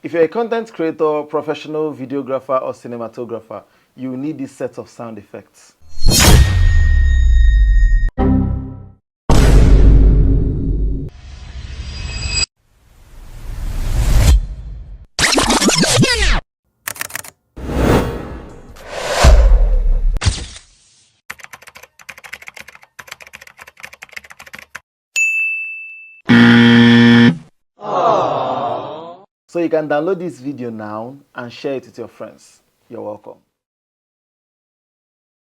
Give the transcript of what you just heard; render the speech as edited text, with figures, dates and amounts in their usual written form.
If you're a content creator, professional videographer, or cinematographer, you need this set of sound effects. So you can download this video now and share it with your friends. You're welcome.